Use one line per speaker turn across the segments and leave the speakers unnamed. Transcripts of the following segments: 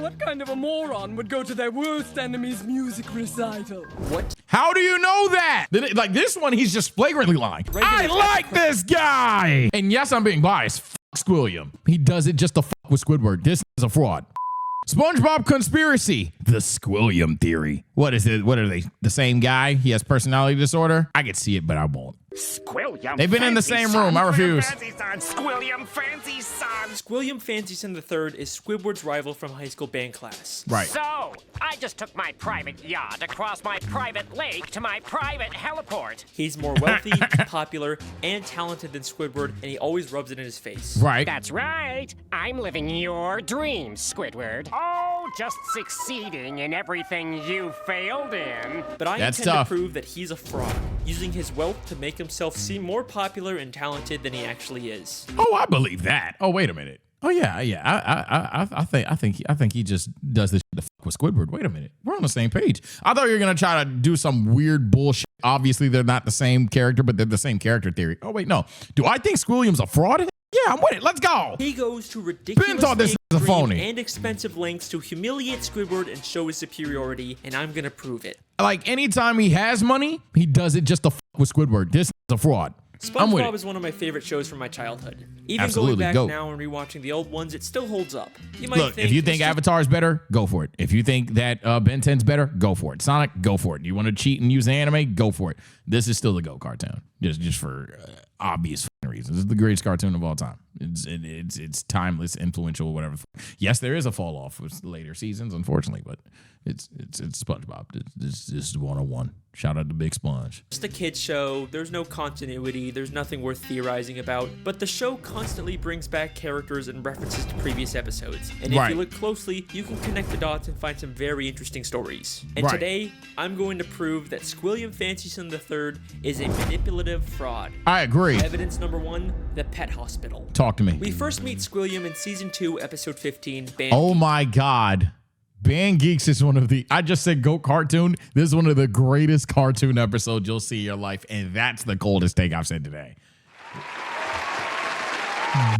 What kind of a moron would go to their worst enemy's music recital?
What?
How do you know that? Like this one, he's just flagrantly lying. I like this guy. And yes, I'm being biased. Fuck Squilliam. He does it just to fuck with Squidward. This is a fraud. SpongeBob conspiracy. The Squilliam theory. What is it? What are they? The same guy? He has personality disorder? I could see it, but I won't.
Squilliam.
They've been in the same room. I refuse.
Squilliam Fancy Son.
Squilliam Fancy Son III is Squidward's rival from high school band class.
Right.
So, I just took my private yacht across my private lake to my private heliport.
He's more wealthy, popular, and talented than Squidward, and he always rubs it in his face.
Right.
That's right. I'm living your dreams, Squidward. Oh, just succeeding in everything you failed in.
But I
That's
intend
tough.
to prove that he's a fraud, using his wealth to make himself seem more popular and talented than he actually is.
Oh, I believe that. Oh, wait a minute. Oh yeah. I think he just does this shit to fuck with Squidward. Wait a minute. We're on the same page. I thought you were gonna try to do some weird bullshit. Obviously, they're not the same character, but they're the same character theory. Oh wait, no. Do I think Squilliam's a fraud? Yeah, I'm with it. Let's go.
He goes to
Ben thought this
ridiculously
was a phony.
and expensive lengths to humiliate Squidward and show his superiority, and I'm gonna prove it.
Like anytime he has money, he does it just to fuck with Squidward. This is a fraud. I'm with
SpongeBob
it.
is one of my favorite shows from my childhood. Even
Absolutely,
going back
go.
now and rewatching the old ones, it still holds up. You might
Look, if you think
it's just-
Avatar is better, go for it. If you think that Ben 10's better, go for it. Sonic, go for it. You want to cheat and use anime, go for it. This is still the GO cartoon, just for obvious reasons. It's the greatest cartoon of all time. It's timeless, influential, whatever. Yes, there is a fall off with later seasons, unfortunately, but it's SpongeBob. This is 101. Shout out to Big Sponge.
It's a kid's show, there's no continuity, there's nothing worth theorizing about, but the show constantly brings back characters and references to previous episodes. And if
Right.
you look closely, you can connect the dots and find some very interesting stories. And
Right.
today, I'm going to prove that Squilliam Fancy Son III is a manipulative fraud.
I agree.
Evidence number 1, the pet hospital.
Talk to me.
We first meet Squilliam in season 2, episode 15, Band
Oh my God. Band Geeks is one of the, I just said GOAT cartoon. This is one of the greatest cartoon episodes you'll see in your life. And that's the coldest take I've said today.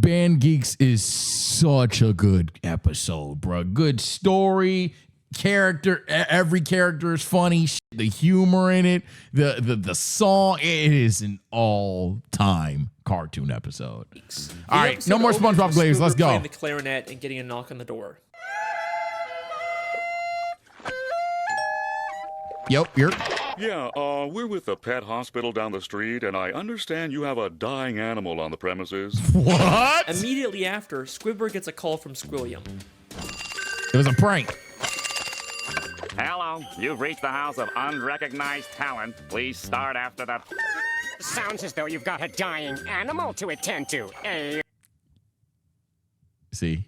Band Geeks is such a good episode, bro. Good story, character. Every character is funny. The humor in it, the song. It is an all-time cartoon episode. All right, no more SpongeBob Glaves. Let's go.
Playing the clarinet and getting a knock on the door.
Yep, you're.
Yeah, we're with the pet hospital down the street, and I understand you have a dying animal on the premises.
What?
Immediately after, Squidward gets a call from Squilliam.
It was a prank.
Hello, you've reached the house of unrecognized talent. Please start after the...
Sounds as though you've got a dying animal to attend to, eh?
See,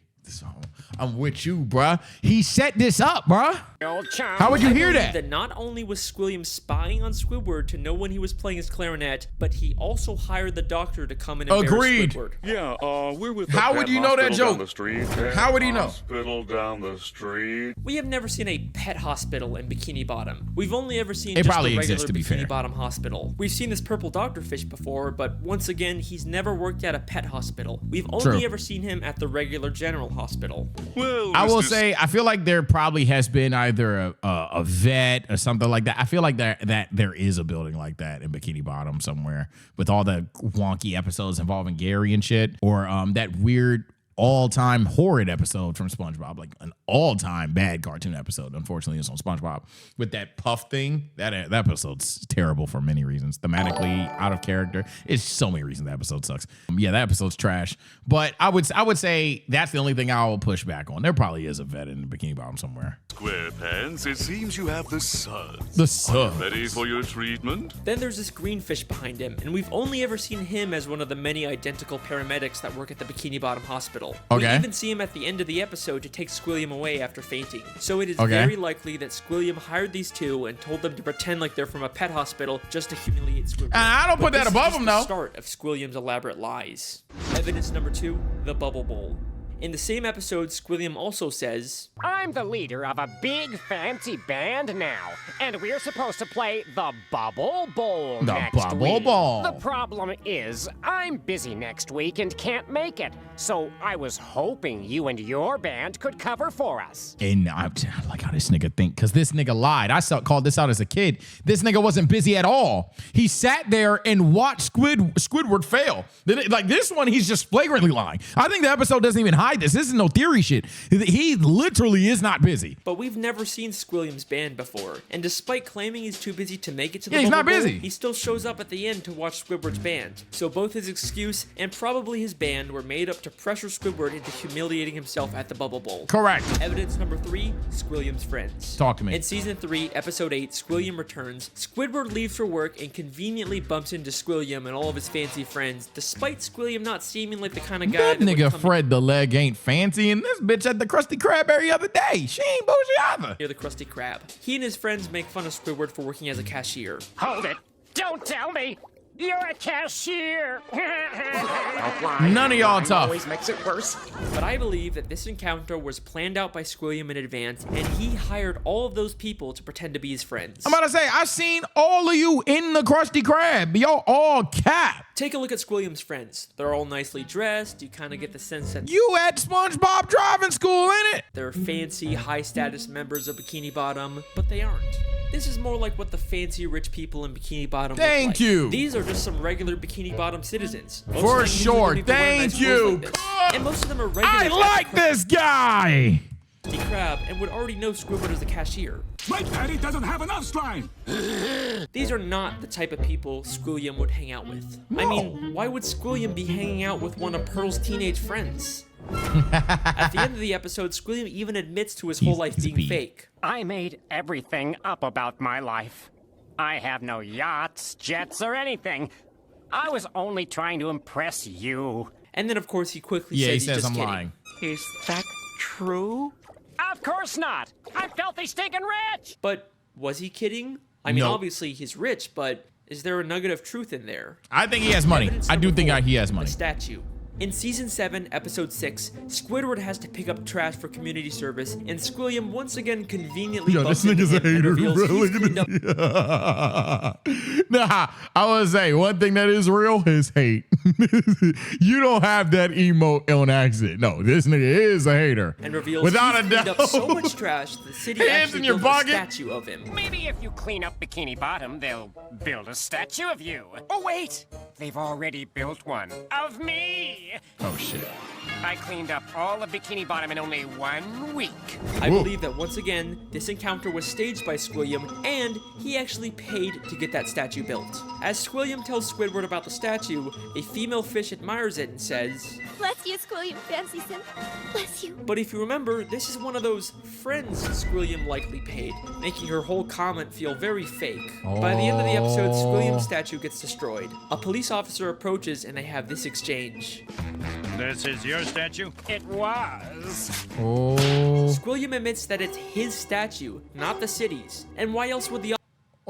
I'm with you, bruh. He set this up, bruh.
Old chum.
How would you
I
hear
believe
that?
not only was Squilliam spying on Squidward to know when he was playing his clarinet, but he also hired the doctor to come and embarrass
Agreed.
Squidward.
Yeah, we're with the
How
pet
would you know that
hospital
joke?
down the street.
How would he know?
Hospital down the street.
We have never seen a pet hospital in Bikini Bottom. We've only ever seen
It
just
probably
the regular
exists, to be
Bikini
fair.
Bottom hospital. We've seen this purple dogfish before, but once again, he's never worked at a pet hospital. We've only
True.
ever seen him at the regular general hospital.
Well,
I will
Mr.
say, I feel like there probably has been either a vet or something like that. I feel like that there is a building like that in Bikini Bottom somewhere with all the wonky episodes involving Gary and shit, or that weird all-time horrid episode from SpongeBob, like an all-time bad cartoon episode. Unfortunately, it's on SpongeBob with that puff thing. That episode's terrible for many reasons. Thematically, out of character. It's so many reasons that episode sucks. Yeah, that episode's trash. But I would say that's the only thing I will push back on. There probably is a vet in Bikini Bottom somewhere.
SquarePants, it seems you have the suds.
The sub.
Ready for your treatment?
Then there's this green fish behind him, and we've only ever seen him as one of the many identical paramedics that work at the Bikini Bottom Hospital.
Okay.
We even see him at the end of the episode to take Squilliam away after fainting. So it is
Okay.
very likely that Squilliam hired these two and told them to pretend like they're from a pet hospital just to humiliate Squidward.
I don't put
But
that
this
above
is
him,
the
though.
start of Squilliam's elaborate lies. Evidence number 2, the bubble bowl. In the same episode, Squilliam also says,
I'm the leader of a big fancy band now, and we're supposed to play the Bubble Bowl next
Bubble
week.
Bowl.
The problem is, I'm busy next week and can't make it, so I was hoping you and your band could cover for us.
And I like how this nigga think, because this nigga lied. I called this out as a kid. This nigga wasn't busy at all. He sat there and watched Squidward fail. Like this one, he's just flagrantly lying. I think the episode doesn't even hide this. This is no theory shit. He literally is not busy.
but we've never seen Squilliam's band before, and despite claiming he's too busy to make it to the
Yeah, he's
Bubble
not
Bowl,
busy.
he still shows up at the end to watch Squidward's band. So both his excuse and probably his band were made up to pressure Squidward into humiliating himself at the Bubble Bowl.
Correct.
Evidence number 3, Squilliam's friends.
Talk to me.
In season 3, episode 8, Squilliam returns. Squidward leaves for work and conveniently bumps into Squilliam and all of his fancy friends, despite Squilliam not seeming like the kind of guy
That
that would
nigga
come
Fred the Leg ain't fancy, and this bitch at the Krusty Krab every other day. She ain't bougie either.
near the Krusty Krab. He and his friends make fun of Squidward for working as a cashier.
Hold it! Don't tell me! You're a cashier!
None of y'all tough.
Always makes it worse.
But I believe that this encounter was planned out by Squilliam in advance, and he hired all of those people to pretend to be his friends.
I'm about to say, I've seen all of you in the Krusty Krab. Y'all all cap.
Take a look at Squilliam's friends. They're all nicely dressed. You kind of get the sense that
You at Spongebob driving school, ain't it?
they're fancy, high-status members of Bikini Bottom, but they aren't. This is more like what the fancy rich people in Bikini Bottom look
Thank
like.
you.
These are just some regular Bikini Bottom citizens. Most
For
of them usually
sure.
don't even wear nice
Thank
clothes
you.
like this. And most of them are regular
I like this guy.
Krusty Krab and would already know Squidward as the cashier.
My daddy doesn't have enough slime!
These are not the type of people Squilliam would hang out with. I mean, why would Squilliam be hanging out with one of Pearl's teenage friends? At the end of the episode, Squilliam even admits to his whole life
he's a
being
bee.
fake.
I made everything up about my life. I have no yachts, jets, or anything. I was only trying to impress you.
And then, of course, he quickly
Yeah,
says
he
he's
says
just
I'm
kidding.
lying.
Is that true?
Of course not. I'm filthy stinking rich.
But was he kidding? I mean,
No.
obviously he's rich, but is there a nugget of truth in there?
I think he has money.
Evidence
I do
number
think
4,
he has
the
money.
statue. In season 7, episode 6, Squidward has to pick up trash for community service, and Squilliam once again convenely
Yo,
bumps
this nigga's
into
a
him and
hater,
reveals
bro.
he's
Look
cleaned
at
up
Nah, I want to say one thing that is real is hate. You don't have that emote on accident. No, this nigga is a hater.
and reveals
Without
he's
a
cleaned
doubt.
up so much trash the city
Hands
actually
in your
built a
pocket.
statue of him.
Maybe if you clean up Bikini Bottom, they'll build a statue of you. Oh, wait! They've already built one of me!
Oh shit.
I cleaned up all of Bikini Bottom in only 1 week.
I
Whoa.
believe that once again, this encounter was staged by Squilliam, and he actually paid to get that statue built. As Squilliam tells Squidward about the statue, a female fish admires it and says,
Bless you, Squilliam Fancy Sim. Bless you.
but if you remember, this is one of those friends Squilliam likely paid, making her whole comment feel very fake. By the end of the episode, Squilliam's statue gets destroyed. A police officer approaches and they have this exchange.
This is your statue?
It was.
Oh.
Squilliam admits that it's his statue, not the city's. And why else would the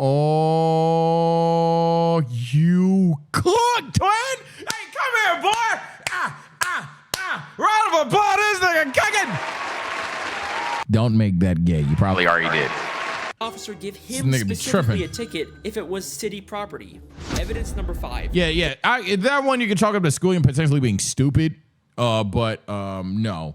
Oh, you cooked, twin! Hey, come here, boy! Round of applause, this nigga cooking! Don't make that gay. You probably already did.
officer give him
This nigga be
specifically a
tripping.
ticket if it was city property? Evidence number 5.
Yeah. That one you can chalk up to Squilliam potentially being stupid. No.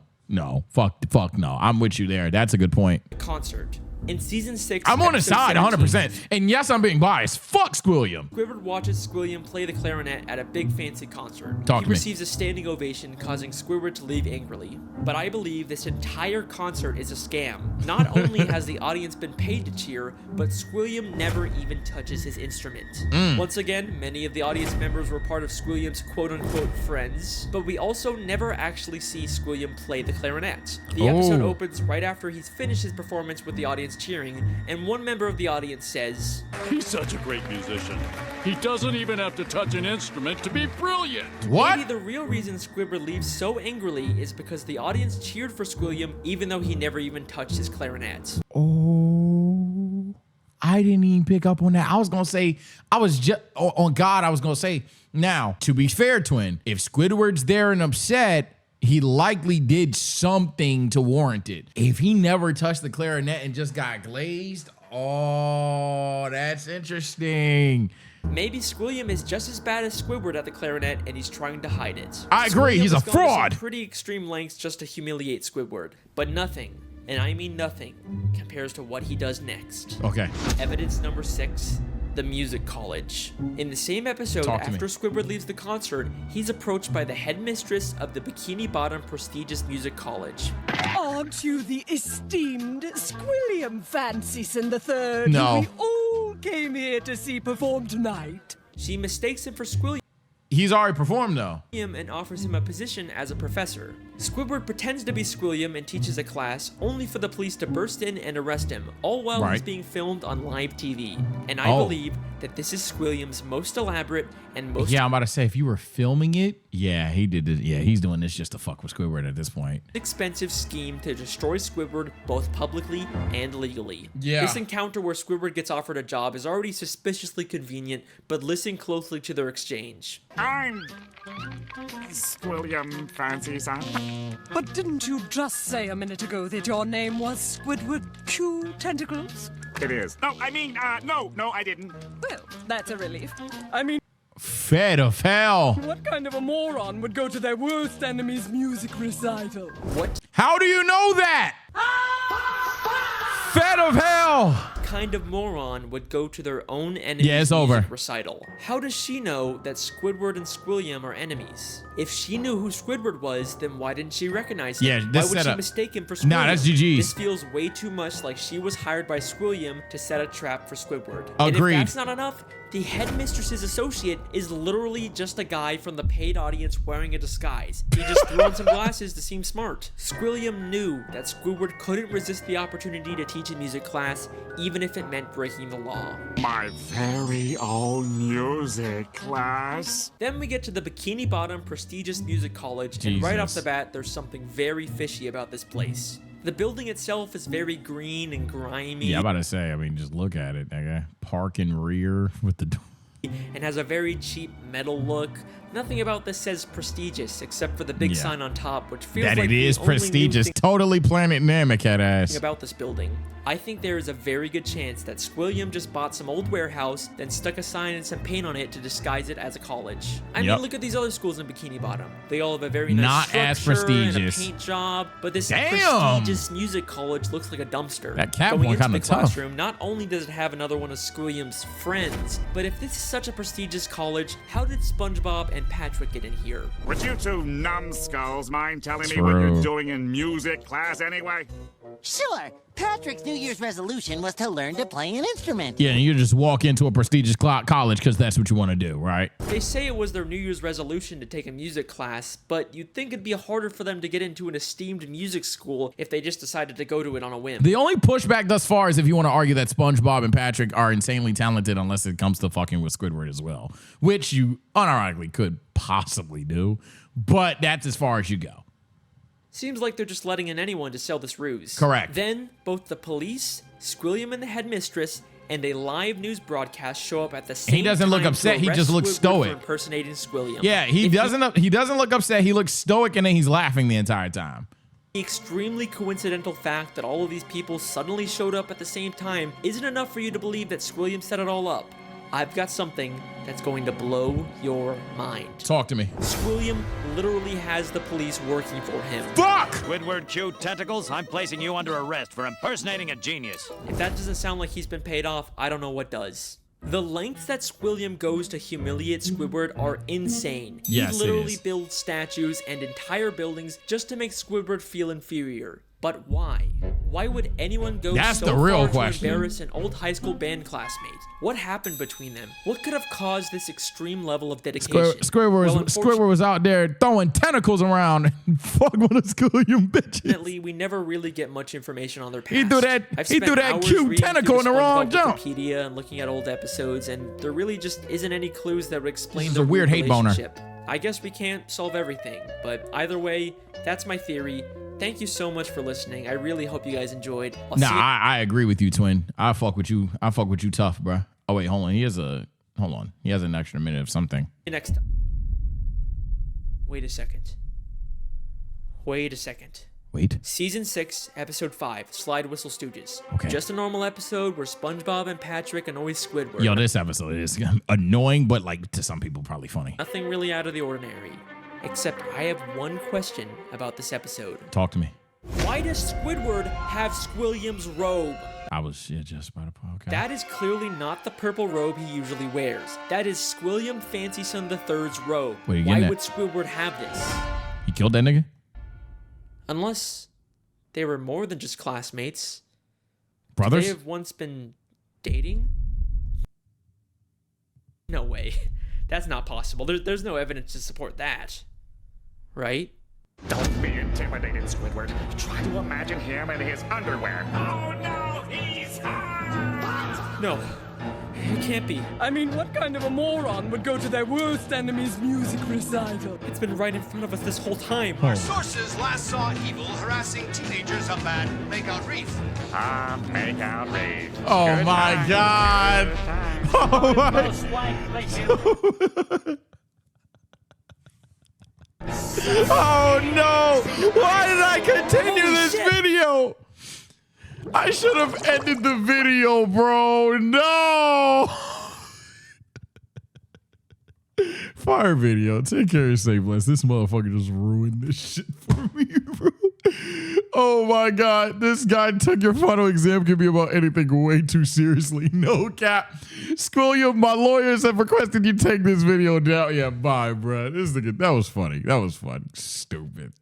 Fuck no. I'm with you there. That's a good point.
Concert. In season 6,
I'm on his
episode
side
17,
100%. And yes, I'm being biased. Fuck Squilliam.
Squidward watches Squilliam play the clarinet at a big fancy concert.
Talk
he
to me.
receives a standing ovation, causing Squidward to leave angrily. But I believe this entire concert is a scam. Not only has the audience been paid to cheer, but Squilliam never even touches his instrument. Once again, many of the audience members were part of Squilliam's quote-unquote friends, but we also never actually see Squilliam play the clarinet. The episode
Oh.
opens right after he's finished his performance with the audience cheering, and one member of the audience says,
He's such a great musician. He doesn't even have to touch an instrument to be brilliant.
What?
maybe the real reason Squidward leaves so angrily is because the audience cheered for Squilliam even though he never even touched his clarinet.
Oh, I didn't even pick up on that. I was going to say, I was going to say, now, to be fair, twin, if Squidward's there and upset, he likely did something to warrant it. If he never touched the clarinet and just got glazed, oh, that's interesting.
Maybe Squilliam is just as bad as Squidward at the clarinet, and he's trying to hide it.
I agree, he's a
has gone to some
fraud.
pretty extreme lengths just to humiliate Squidward, but nothing, and I mean nothing, compares to what he does next.
Okay.
Evidence number 6, the music college. In the same episode, after Squidward leaves the concert, he's approached by the headmistress of the Bikini Bottom prestigious music college.
Aren't you the esteemed Squilliam Fancyson III?
No.
Who we all came here to see perform tonight.
She mistakes him for Squilliam
He's already performed, though.
and offers him a position as a professor. Squidward pretends to be Squilliam and teaches a class, only for the police to burst in and arrest him, all while he's being filmed on live TV. And I believe that this is Squilliam's most elaborate and most...
Yeah, I'm about to say, if you were filming it, yeah, he did it. Yeah, he's doing this just to fuck with Squidward at this point.
expensive scheme to destroy Squidward both publicly and legally.
Yeah.
This encounter where Squidward gets offered a job is already suspiciously convenient, but listen closely to their exchange.
I'm Squilliam Fancyson.
But didn't you just say a minute ago that your name was Squidward Q Tentacles?
It is. No, I mean, no, I didn't.
Well, that's a relief. I mean,
Fed of hell.
what kind of a moron would go to their worst enemy's music recital?
What
How do you know that? Fed of hell.
kind of moron would go to their own enemy's
Yeah, it's
music
over.
recital? How does she know that Squidward and Squilliam are enemies? If she knew who Squidward was, then why didn't she recognize him?
Yeah,
why
this
would she
setup-
mistake him for Squilliam?
Nah, that's GG's.
This feels way too much like she was hired by Squilliam to set a trap for Squidward.
Agreed.
And if that's not enough, the headmistress's associate is literally just a guy from the paid audience wearing a disguise. He just threw on some glasses to seem smart. Squilliam knew that Squidward couldn't resist the opportunity to teach a music class, even if it meant breaking the law.
My very own music class.
Then we get to the Bikini Bottom prestigious music college, and right off
Jesus.
the bat, there's something very fishy about this place. The building itself is very green and grimy.
Yeah, I'm about to say, I mean, just look at it, nigga. Park and rear with the door.
And has a very cheap metal look. Nothing about this says prestigious, except for the big sign on top, which feels
That
like
it is
the only new
prestigious.
thing
Totally Planet Namek ass.
about this building. I think there is a very good chance that Squilliam just bought some old warehouse, then stuck a sign and some paint on it to disguise it as a college. I mean, look at these other schools in Bikini Bottom. They all have a very nice
Not as
structure
prestigious.
and a paint job, but this
Damn.
prestigious music college looks like a dumpster.
That cat
Going
one
into
kinda
the
tough.
classroom, not only does it have another one of Squilliam's friends, but if this is such a prestigious college, how did Spongebob and Patrick get in here?
Would you two numbskulls mind telling me
True.
what you're doing in music class anyway?
Sure. Patrick's New Year's resolution was to learn to play an instrument.
Yeah, and you just walk into a prestigious college because that's what you want to do, right?
They say it was their New Year's resolution to take a music class, but you'd think it'd be harder for them to get into an esteemed music school if they just decided to go to it on a whim.
The only pushback thus far is if you want to argue that SpongeBob and Patrick are insanely talented unless it comes to fucking with Squidward as well, which you unironically could possibly do, but that's as far as you go.
Seems like they're just letting in anyone to sell this ruse.
Correct.
Then, both the police, Squilliam and the headmistress, and a live news broadcast show up at the same time.
He doesn't look
to
upset, he
arrest
just looks
Squidward
stoic.
for impersonating Squilliam.
Yeah, he doesn't look upset. He looks stoic and then he's laughing the entire time.
The extremely coincidental fact that all of these people suddenly showed up at the same time isn't enough for you to believe that Squilliam set it all up. I've got something that's going to blow your mind.
Talk to me.
Squilliam literally has the police working for him.
Fuck!
Squidward Q Tentacles, I'm placing you under arrest for impersonating a genius.
If that doesn't sound like he's been paid off, I don't know what does. The lengths that Squilliam goes to humiliate Squidward are insane.
Yes,
he
it
literally
is.
builds statues and entire buildings just to make Squidward feel inferior. But why? Why would anyone go
That's
so
the real
far
question.
to embarrass an old high school band classmate? What happened between them? What could have caused this extreme level of dedication?
Squidward was out there throwing tentacles around and fuck one of Squilliam bitches.
Unfortunately, we never really get much information on their past.
He threw that-
I've
he
spent
threw that
hours
cute
reading
tentacle
through
in the wrong
SpongeBob
jump.
Wikipedia and looking at old episodes, and there really just isn't any clues that would explain
This is
their
a weird hate boner.
relationship. I guess we can't solve everything, but either way, that's my theory. Thank you so much for listening. I really hope you guys enjoyed. I'll
Nah,
see you
I agree with you, twin. I fuck with you. I fuck with you tough, bruh. Oh wait, hold on. He has an extra minute of something.
next time. Wait a second. Wait a second.
Wait.
Season 6, Episode 5, Slide Whistle Stooges.
Okay.
Just a normal episode where SpongeBob and Patrick annoy Squidward.
Yo, this episode is annoying, but like to some people, probably funny.
Nothing really out of the ordinary. Except I have one question about this episode.
Talk to me.
Why does Squidward have Squilliam's robe?
I was just about to. Okay.
That is clearly not the purple robe he usually wears. That is Squilliam Fancy Son III's robe.
Wait, you
Why
getting
would
that?
Squidward have this?
He killed that nigga?
Unless they were more than just classmates.
Brothers?
They have once been dating? No way. That's not possible. There's no evidence to support that. Right?
Don't be intimidated, Squidward. Try to imagine him in his underwear. Oh no, he's hot!
No. It can't be.
I mean, what kind of a moron would go to their worst enemy's music recital?
It's been right in front of us this whole time.
Our sources last saw Evil harassing teenagers up at Makeout Reef.
Makeout Reef.
Oh
Good
my
times,
God.
good times.
Oh my.
Most likely him.
Oh no! Why did I continue this video? I should have ended the video, bro. No! Fire video. Take care of safe, bless. This motherfucker just ruined this shit for me, bro. Oh my God. This guy took your final exam could be about anything way too seriously. No cap. Squilliam, my lawyers have requested you take this video down. Yeah, bye, bro. This nigga, that was funny. That was fun. Stupid.